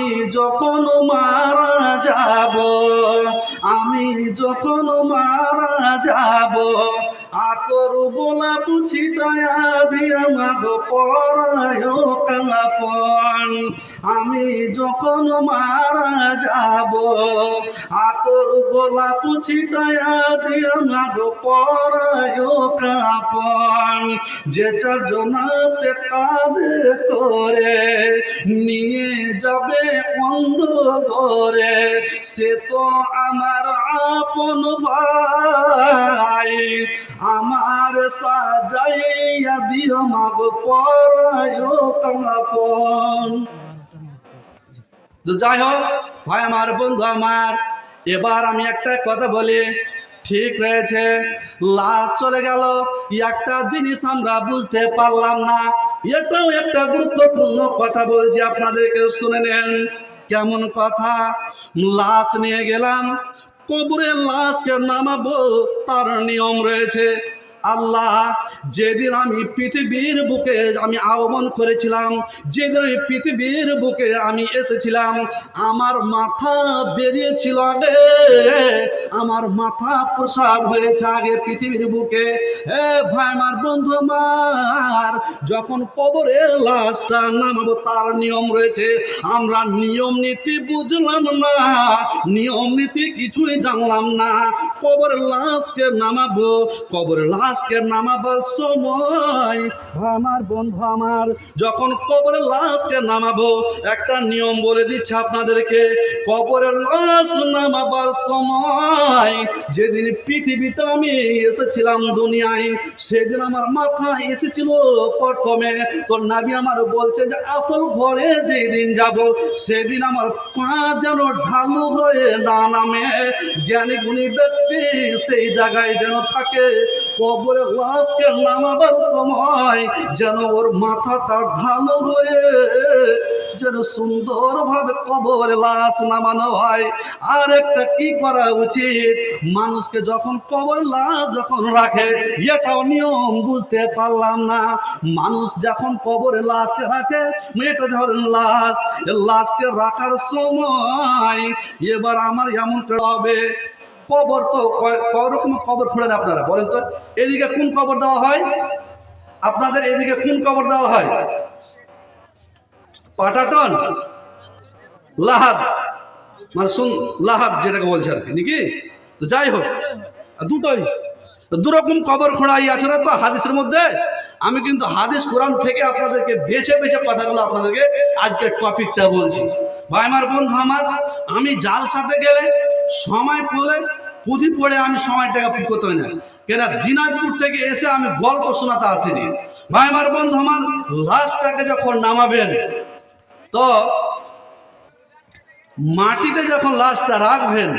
আমি যখন মারা যাব, আমি যখন মারা যাব, আতর গোলাপ ছিটায়া দিয়া মাগো পরায় কাপন। আমি যখন মারা যাব, আতর গোলাপ ছিটায়া দিয়া মাগো পরায় কাপন। যে চারজনাতে কাঁধে করে নিয়ে যাবে অন্ধ ঘরে, সে তো আমার আপন ভাই। আমার সাজাইয়া দিও মাগো পরায় কাপন। তো যাই হোক ভাই আমার, বন্ধু আমার, এবার আমি একটা কথা বলি, ঠিক রয়েছে, লাশ চলে গেল, একটা জিনিস আমরা বুঝতে পারলাম না। এটাও একটা গুরুত্বপূর্ণ কথা বলছি, আপনাদেরকে শুনে নেন। কেমন কথা? লাশ নিয়ে গেলাম, কবরে লাশকে নামাবো, তার নিয়ম রয়েছে। আল্লাহ যেদিন আমি পৃথিবীর বুকে আমি আগমন করেছিলাম, যেদিন আমি পৃথিবীর বুকে আমি এসেছিলাম, আমার মাথা বেরিয়েছিল আগে, আমার মাথা প্রসাব হয়েছে আগে পৃথিবীর বুকে। ভাই আমার, বন্ধু আমার, যখন কবরে লাশটা নামাবো তার নিয়ম রয়েছে। আমরা নিয়ম নীতি বুঝলাম না, নিয়ম নীতি কিছুই জানলাম না। কবরের লাশকে নামাবো, কবরের লাশকে নামাবার সময় আমার, বন্ধু আমার, যখন কবরের লাশকে নামাবো, একটা নিয়ম বলে দিচ্ছে আপনাদেরকে। কবরের লাশ নামাবার সময়, যেদিন পৃথিবীতে আমি এসেছিলাম দুনিয়ায়, সেদিন আমার মাথা এসেছিল প্রথমে। তো নবী আমার বলছে যে আসল ঘরে যেদিন যাব, সেদিন আমার পা যেন ঢালু হয়ে না নামে। জ্ঞানী গুণী ব্যক্তি সেই জায়গায় যেন থাকে, কবরের লাশকে নামাবার সময় যেন ওর মাথাটা ঢালু হয়ে যেন সুন্দরভাবে কবরে লাশ নামানো হয়। আর একটা কি করা উচিত, মানুষকে যখন কবর লাশ যখন রাখে, এটাও নিয়ম বুঝতে পারলাম না। মানুষ যখন কবরে লাশকে রাখে, এটা ধরেন লাশ, লাশকে রাখার সময় এবার আমার এমন হবে, কবর তো কয় রকম কবর খুঁড়েন আপনারা বলেন তো? এদিকে কোন কবর দেওয়া হয় আপনাদের? এদিকে কোন কবর দেওয়া হয়? পাটাটন, লাহাব, মানে শুন, লাহাব যেটাকে বলছে আর কি, নাকি? তো যাই হোক, দুটোই দুরকম কবর খোঁড়াই আছে না তো হাদিসের মধ্যে। আমি কিন্তু হাদিস কোরআন থেকে আপনাদেরকে বেছে বেছে কথাগুলো আপনাদেরকে আজকের টপিকটা বলছি। ভাই আমার, বন্ধু আমার, আমি জালসাতে গেলে সময় পড়লে পুঁথি পড়ে আমি সময়টাকে করতে হয় না, কেন দিনাজপুর থেকে এসে আমি গল্প শোনাতে আসিনি। ভাই আমার, বন্ধু আমার, লাশটাকে যখন নামাবেন, তো মাটিতে যখন লাশটা রাখবেন,